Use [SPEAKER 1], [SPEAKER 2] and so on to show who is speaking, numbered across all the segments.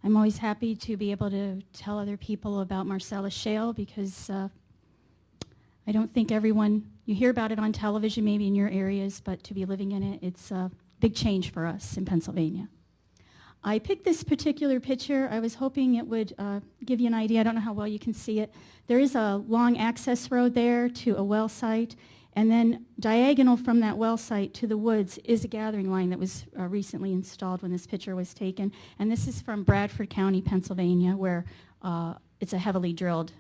[SPEAKER 1] I'm always happy to be able to tell other people about Marcellus Shale because I don't think everyone, you hear about it on television maybe in your areas, but to be living in it, it's a big change for us in Pennsylvania. I picked this particular picture. I was hoping it would give you an idea. I don't know how well you can see it. There is a long access road there to a well site, and then diagonal from that well site to the woods is a gathering line that was recently installed when this picture was taken. And this is from Bradford County, Pennsylvania, where it's a heavily drilled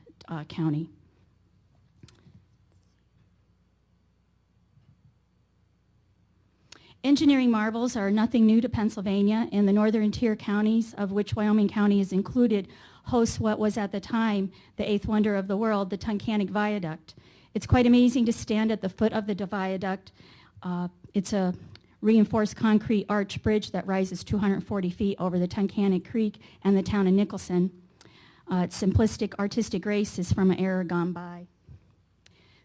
[SPEAKER 1] county. Engineering marvels are nothing new to Pennsylvania, and the northern tier counties, of which Wyoming County is included, host what was at the time the eighth wonder of the world, the Tunkhannock Viaduct. It's quite amazing to stand at the foot of the viaduct. It's a reinforced concrete arch bridge that rises 240 feet over the Tunkhannock Creek and the town of Nicholson. Its simplistic artistic grace is from an era gone by.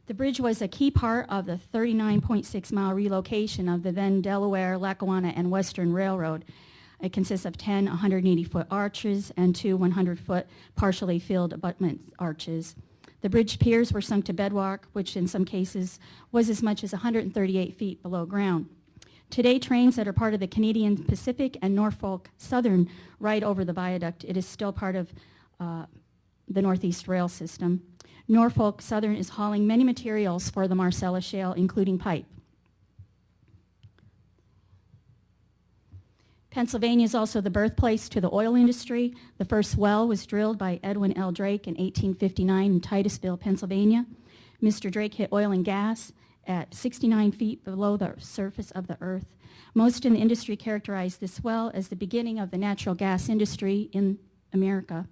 [SPEAKER 1] The bridge was a key part of the 39.6-mile relocation of the then Delaware, Lackawanna, and Western Railroad. It consists of 10 180-foot arches and 2 100-foot partially filled abutment arches. The bridge piers were sunk to bedrock, which in some cases was as much as 138 feet below ground. Today, trains that are part of the Canadian Pacific and Norfolk Southern ride over the viaduct. It is still part of the Northeast Rail System. Norfolk Southern is hauling many materials for the Marcellus Shale, including pipe. Pennsylvania is also the birthplace to the oil industry. The first well was drilled by Edwin L. Drake in 1859 in Titusville, Pennsylvania. Mr. Drake hit oil and gas at 69 feet below the surface of the earth. Most in the industry characterize this well as the beginning of the natural gas industry in America.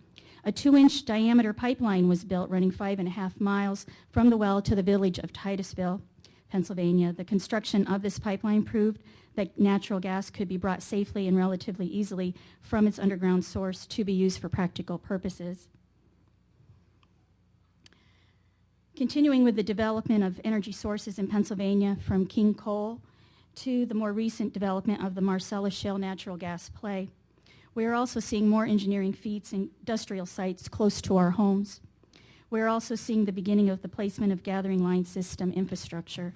[SPEAKER 1] A 2-inch diameter pipeline was built running 5.5 miles from the well to the village of Titusville, Pennsylvania. The construction of this pipeline proved that natural gas could be brought safely and relatively easily from its underground source to be used for practical purposes. Continuing with the development of energy sources in Pennsylvania, from king coal to the more recent development of the Marcellus Shale natural gas play. We are also seeing more engineering feats in industrial sites close to our homes. We are also seeing the beginning of the placement of gathering line system infrastructure.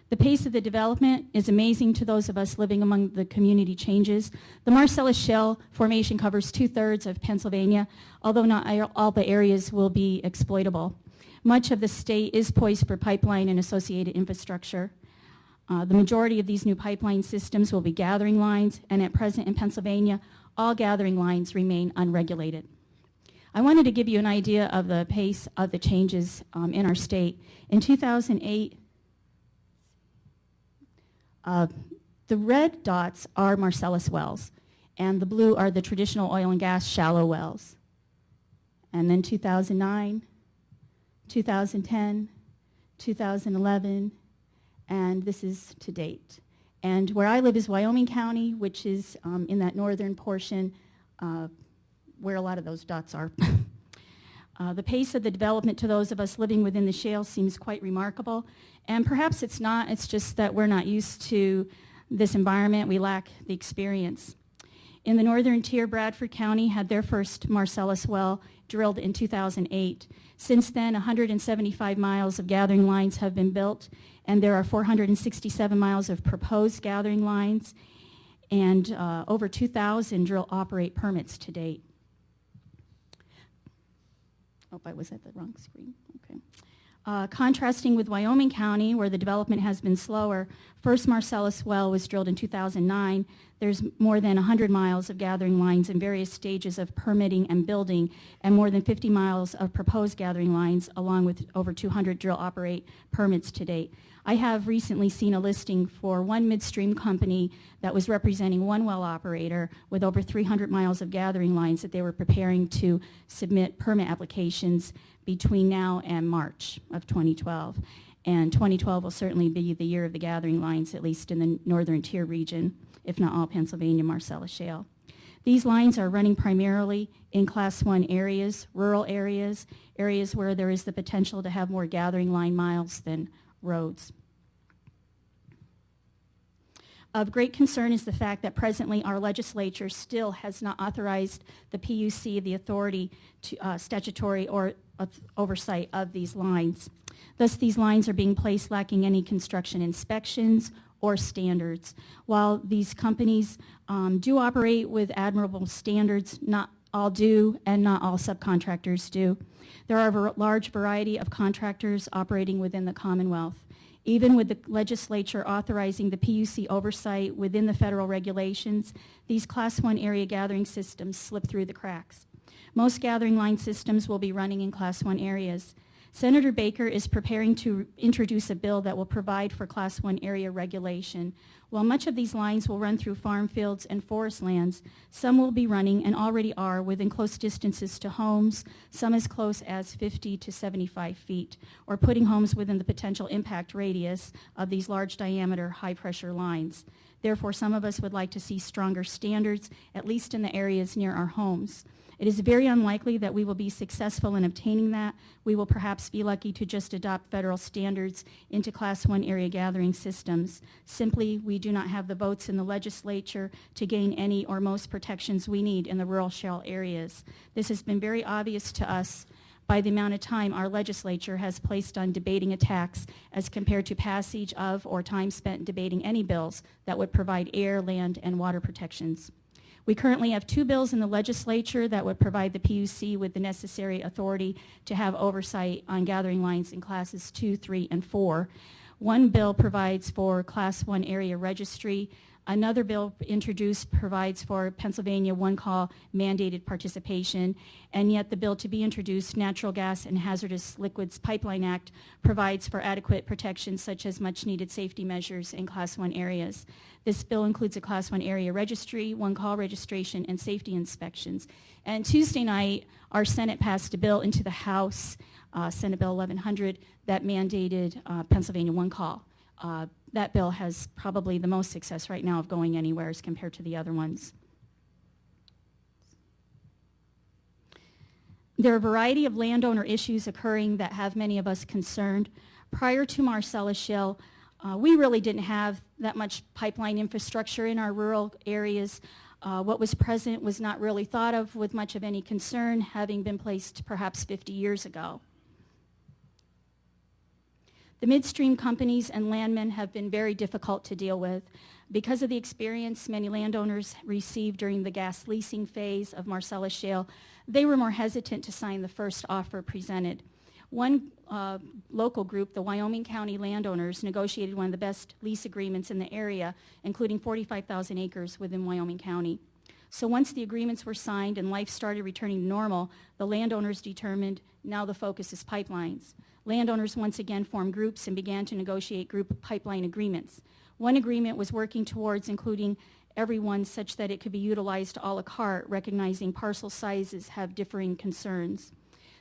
[SPEAKER 1] The pace of the development is amazing to those of us living among the community changes. The Marcellus Shale formation covers 2/3 of Pennsylvania, although not all the areas will be exploitable. Much of the state is poised for pipeline and associated infrastructure. The majority of these new pipeline systems will be gathering lines, and at present in Pennsylvania, all gathering lines remain unregulated. I wanted to give you an idea of the pace of the changes in our state. In 2008, the red dots are Marcellus wells, and the blue are the traditional oil and gas shallow wells. And then 2009, 2010, 2011, and this is to date. And where I live is Wyoming County, which is in that northern portion where a lot of those dots are. The pace of the development to those of us living within the shale seems quite remarkable, and perhaps it's not. It's just that we're not used to this environment. We lack the experience. In the northern tier, Bradford County had their first Marcellus well drilled in 2008. Since then, 175 miles of gathering lines have been built, and there are 467 miles of proposed gathering lines, and over 2,000 drill operate permits to date. Oh, I was at the wrong screen. Okay. Contrasting with Wyoming County, where the development has been slower, first Marcellus well was drilled in 2009. There's more than 100 miles of gathering lines in various stages of permitting and building, and more than 50 miles of proposed gathering lines, along with over 200 drill operate permits to date. I have recently seen a listing for one midstream company that was representing one well operator with over 300 miles of gathering lines that they were preparing to submit permit applications between now and March of 2012. And 2012 will certainly be the year of the gathering lines, at least in the northern tier region, if not all Pennsylvania Marcellus Shale. These lines are running primarily in Class 1 areas, rural areas, areas where there is the potential to have more gathering line miles than roads. Of great concern is the fact that presently our legislature still has not authorized the PUC the authority to statutory or oversight of these lines. Thus, these lines are being placed lacking any construction inspections or standards. While these companies do operate with admirable standards, not all do and not all subcontractors do. There are a large variety of contractors operating within the Commonwealth. Even with the legislature authorizing the PUC oversight within the federal regulations, these Class 1 area gathering systems slip through the cracks. Most gathering line systems will be running in Class 1 areas. Senator Baker is preparing to introduce a bill that will provide for Class 1 area regulation. While much of these lines will run through farm fields and forest lands, some will be running and already are within close distances to homes, some as close as 50 to 75 feet, or putting homes within the potential impact radius of these large diameter, high pressure lines. Therefore, some of us would like to see stronger standards, at least in the areas near our homes. It is very unlikely that we will be successful in obtaining that. We will perhaps be lucky to just adopt federal standards into Class 1 area gathering systems. Simply, we do not have the votes in the legislature to gain any or most protections we need in the rural shell areas. This has been very obvious to us by the amount of time our legislature has placed on debating a tax as compared to passage of or time spent debating any bills that would provide air, land, and water protections. We currently have 2 bills in the legislature that would provide the PUC with the necessary authority to have oversight on gathering lines in classes 2, 3, and 4. One bill provides for Class 1 area registry. Another bill introduced provides for Pennsylvania one-call mandated participation, and yet the bill to be introduced, Natural Gas and Hazardous Liquids Pipeline Act, provides for adequate protections such as much-needed safety measures in Class 1 areas. This bill includes a Class 1 area registry, one-call registration, and safety inspections. And Tuesday night, our Senate passed a bill into the House, Senate Bill 1100, that mandated Pennsylvania one-call. That bill has probably the most success right now of going anywhere as compared to the other ones. There are a variety of landowner issues occurring that have many of us concerned. Prior to Marcellus Shale, we really didn't have that much pipeline infrastructure in our rural areas. What was present was not really thought of with much of any concern, having been placed perhaps 50 years ago. The midstream companies and landmen have been very difficult to deal with. Because of the experience many landowners received during the gas leasing phase of Marcellus Shale, they were more hesitant to sign the first offer presented. One local group, the Wyoming County landowners, negotiated one of the best lease agreements in the area, including 45,000 acres within Wyoming County. So once the agreements were signed and life started returning to normal, the landowners determined now the focus is pipelines. Landowners once again formed groups and began to negotiate group pipeline agreements. One agreement was working towards including everyone such that it could be utilized a la carte, recognizing parcel sizes have differing concerns.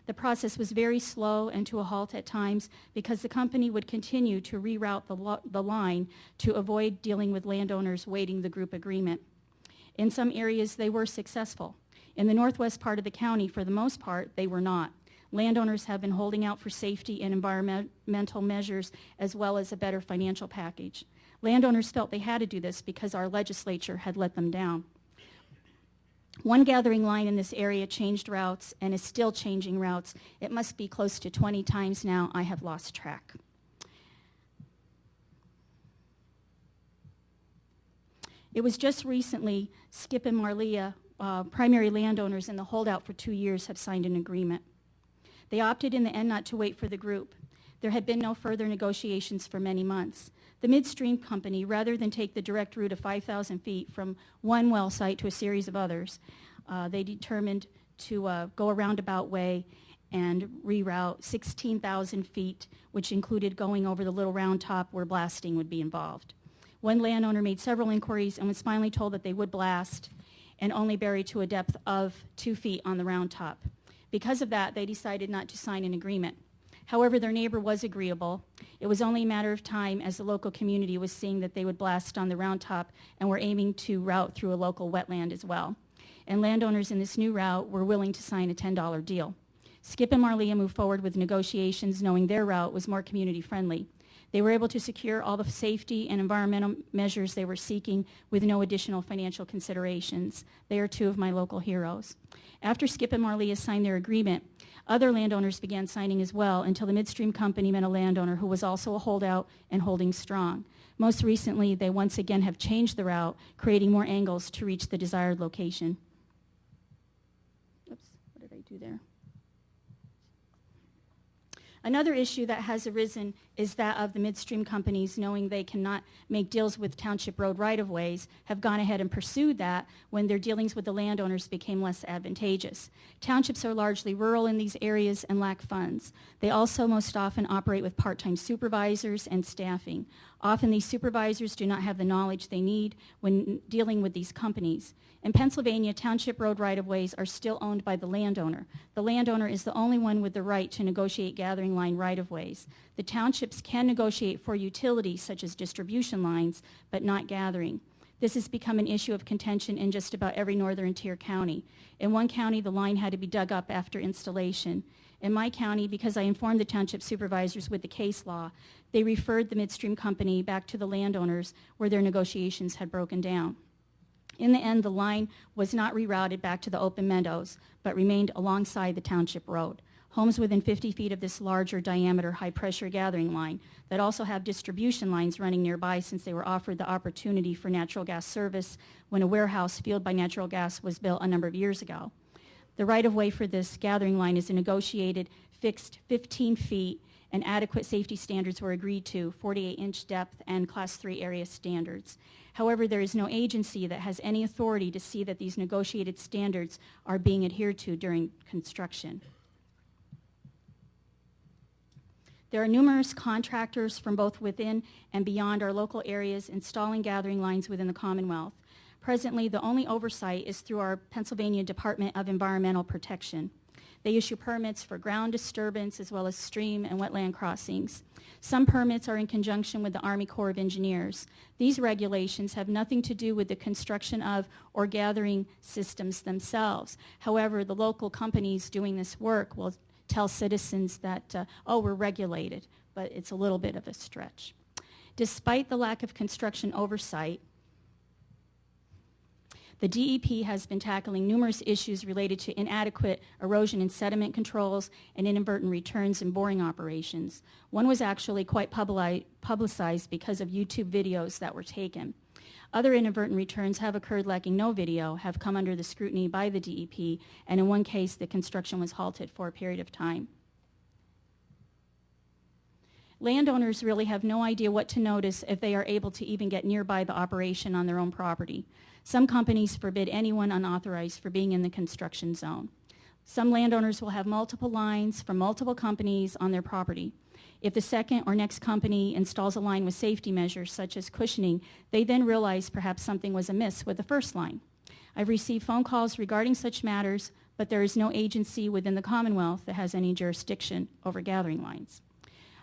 [SPEAKER 1] The process was very slow and to a halt at times because the company would continue to reroute the line to avoid dealing with landowners waiting the group agreement. In some areas, they were successful. In the northwest part of the county, for the most part, they were not. Landowners have been holding out for safety and environmental measures as well as a better financial package. Landowners felt they had to do this because our legislature had let them down. One gathering line in this area changed routes and is still changing routes. It must be close to 20 times now. I have lost track. It was just recently Skip and Marlia, primary landowners in the holdout for 2 years, have signed an agreement. They opted in the end not to wait for the group. There had been no further negotiations for many months. The midstream company, rather than take the direct route of 5,000 feet from one well site to a series of others, they determined to go a roundabout way and reroute 16,000 feet, which included going over the little round top where blasting would be involved. One landowner made several inquiries and was finally told that they would blast and only bury to a depth of 2 feet on the round top. Because of that, they decided not to sign an agreement. However, their neighbor was agreeable. It was only a matter of time as the local community was seeing that they would blast on the round top and were aiming to route through a local wetland as well. And landowners in this new route were willing to sign a $10 deal. Skip and Marlia moved forward with negotiations knowing their route was more community friendly. They were able to secure all the safety and environmental measures they were seeking with no additional financial considerations. They are two of my local heroes. After Skip and Marlia signed their agreement, other landowners began signing as well until the midstream company met a landowner who was also a holdout and holding strong. Most recently, they once again have changed the route, creating more angles to reach the desired location. Oops, what did I do there? Another issue that has arisen is that of the midstream companies, knowing they cannot make deals with township road right-of-ways, have gone ahead and pursued that when their dealings with the landowners became less advantageous. Townships are largely rural in these areas and lack funds. They also most often operate with part-time supervisors and staffing. Often these supervisors do not have the knowledge they need when dealing with these companies. In Pennsylvania, township road right-of-ways are still owned by the landowner. The landowner is the only one with the right to negotiate gathering line right-of-ways. The townships can negotiate for utilities such as distribution lines, but not gathering. This has become an issue of contention in just about every northern tier county. In one county, the line had to be dug up after installation. In my county, because I informed the township supervisors with the case law, they referred the midstream company back to the landowners where their negotiations had broken down. In the end, the line was not rerouted back to the open meadows, but remained alongside the township road. Homes within 50 feet of this larger diameter high-pressure gathering line that also have distribution lines running nearby, since they were offered the opportunity for natural gas service when a warehouse fueled by natural gas was built a number of years ago. The right-of-way for this gathering line is a negotiated fixed 15 feet, and adequate safety standards were agreed to, 48-inch depth and Class 3 area standards. However, there is no agency that has any authority to see that these negotiated standards are being adhered to during construction. There are numerous contractors from both within and beyond our local areas installing gathering lines within the Commonwealth. Presently, the only oversight is through our Pennsylvania Department of Environmental Protection. They issue permits for ground disturbance as well as stream and wetland crossings. Some permits are in conjunction with the Army Corps of Engineers. These regulations have nothing to do with the construction of or gathering systems themselves. However, the local companies doing this work will tell citizens that, oh, we're regulated, but it's a little bit of a stretch. Despite the lack of construction oversight, the DEP has been tackling numerous issues related to inadequate erosion and sediment controls and inadvertent returns in boring operations. One was actually quite publicized because of YouTube videos that were taken. Other inadvertent returns have occurred lacking no video, have come under the scrutiny by the DEP, and in one case, the construction was halted for a period of time. Landowners really have no idea what to notice if they are able to even get nearby the operation on their own property. Some companies forbid anyone unauthorized from being in the construction zone. Some landowners will have multiple lines from multiple companies on their property. If the second or next company installs a line with safety measures such as cushioning, they then realize perhaps something was amiss with the first line. I've received phone calls regarding such matters, but there is no agency within the Commonwealth that has any jurisdiction over gathering lines.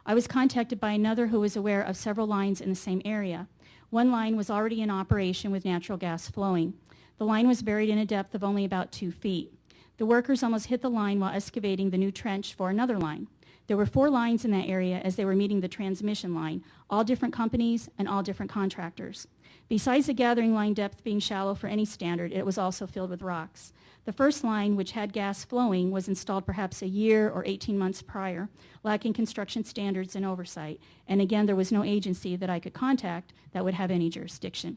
[SPEAKER 1] I was contacted by another who was aware of several lines in the same area. One line was already in operation with natural gas flowing. The line was buried in a depth of only about 2 feet. The workers almost hit the line while excavating the new trench for another line. There were 4 lines in that area as they were meeting the transmission line, all different companies and all different contractors. Besides the gathering line depth being shallow for any standard, it was also filled with rocks. The first line, which had gas flowing, was installed perhaps a year or 18 months prior, lacking construction standards and oversight. And again, there was no agency that I could contact that would have any jurisdiction.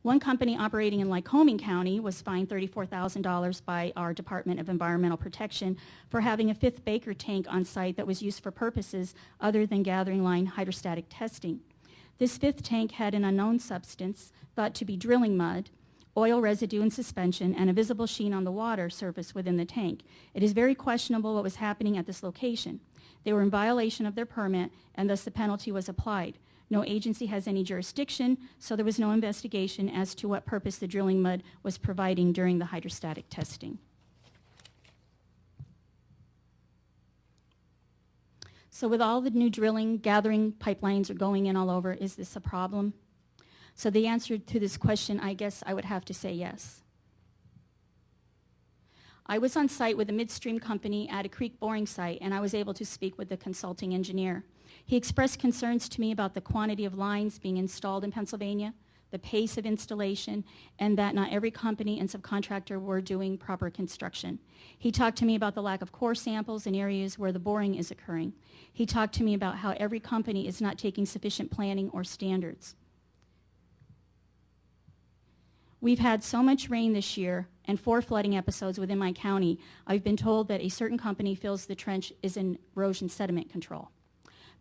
[SPEAKER 1] One company operating in Wyoming County was fined $34,000 by our Department of Environmental Protection for having a 5th Baker tank on site that was used for purposes other than gathering line hydrostatic testing. This 5th tank had an unknown substance, thought to be drilling mud, oil residue in suspension, and a visible sheen on the water surface within the tank. It is very questionable what was happening at this location. They were in violation of their permit, and thus the penalty was applied. No agency has any jurisdiction, so there was no investigation as to what purpose the drilling mud was providing during the hydrostatic testing. So with all the new drilling, gathering pipelines are going in all over, is this a problem? So the answer to this question, I guess I would have to say yes. I was on site with a midstream company at a creek boring site, and I was able to speak with the consulting engineer. He expressed concerns to me about the quantity of lines being installed in Pennsylvania, the pace of installation, and that not every company and subcontractor were doing proper construction. He talked to me about the lack of core samples in areas where the boring is occurring. He talked to me about how every company is not taking sufficient planning or standards. We've had so much rain this year and 4 flooding episodes within my county, I've been told that a certain company feels the trench is in erosion sediment control.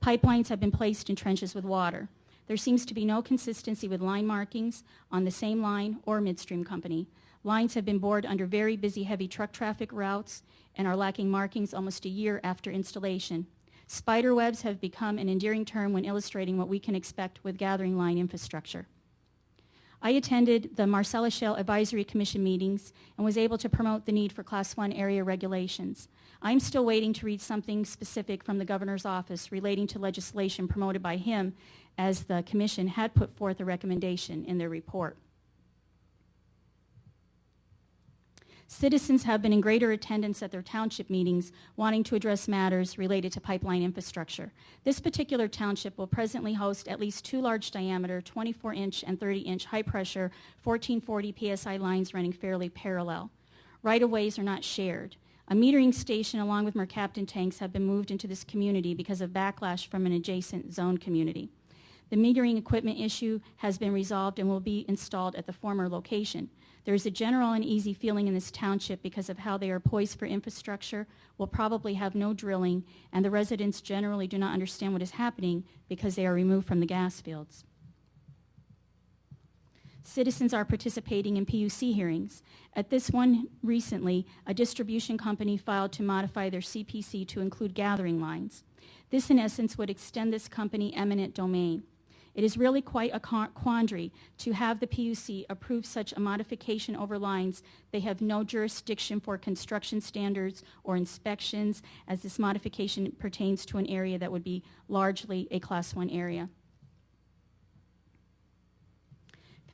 [SPEAKER 1] Pipelines have been placed in trenches with water. There seems to be no consistency with line markings on the same line or midstream company. Lines have been bored under very busy heavy truck traffic routes and are lacking markings almost a year after installation. Spider webs have become an endearing term when illustrating what we can expect with gathering line infrastructure. I attended the Marcellus Shale Advisory Commission meetings and was able to promote the need for Class 1 area regulations. I'm still waiting to read something specific from the governor's office relating to legislation promoted by him, as the commission had put forth a recommendation in their report. Citizens have been in greater attendance at their township meetings wanting to address matters related to pipeline infrastructure. This particular township will presently host at least 2 large diameter, 24-inch and 30-inch high-pressure 1440 PSI lines running fairly parallel. Right-of-ways are not shared. A metering station along with mercaptan tanks have been moved into this community because of backlash from an adjacent zone community. The metering equipment issue has been resolved and will be installed at the former location. There is a general uneasy feeling in this township because of how they are poised for infrastructure, will probably have no drilling, and the residents generally do not understand what is happening because they are removed from the gas fields. Citizens are participating in PUC hearings. At this one recently, a distribution company filed to modify their CPC to include gathering lines. This, in essence, would extend this company eminent domain. It is really quite a quandary to have the PUC approve such a modification over lines they have no jurisdiction for construction standards or inspections, as this modification pertains to an area that would be largely a Class 1 area.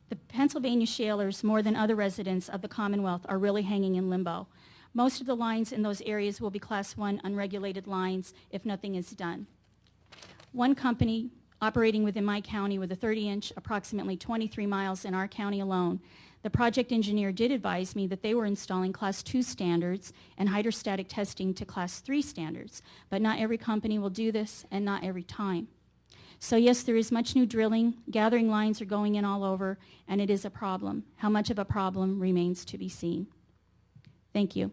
[SPEAKER 1] The Pennsylvania shalers, more than other residents of the Commonwealth, are really hanging in limbo. Most of the lines in those areas will be Class 1 unregulated lines if nothing is done. One company operating within my county with a 30-inch, approximately 23 miles in our county alone, the project engineer did advise me that they were installing Class 2 standards and hydrostatic testing to Class 3 standards, but not every company will do this and not every time. So yes, there is much new drilling, gathering lines are going in all over, and it is a problem. How much of a problem remains to be seen. Thank you.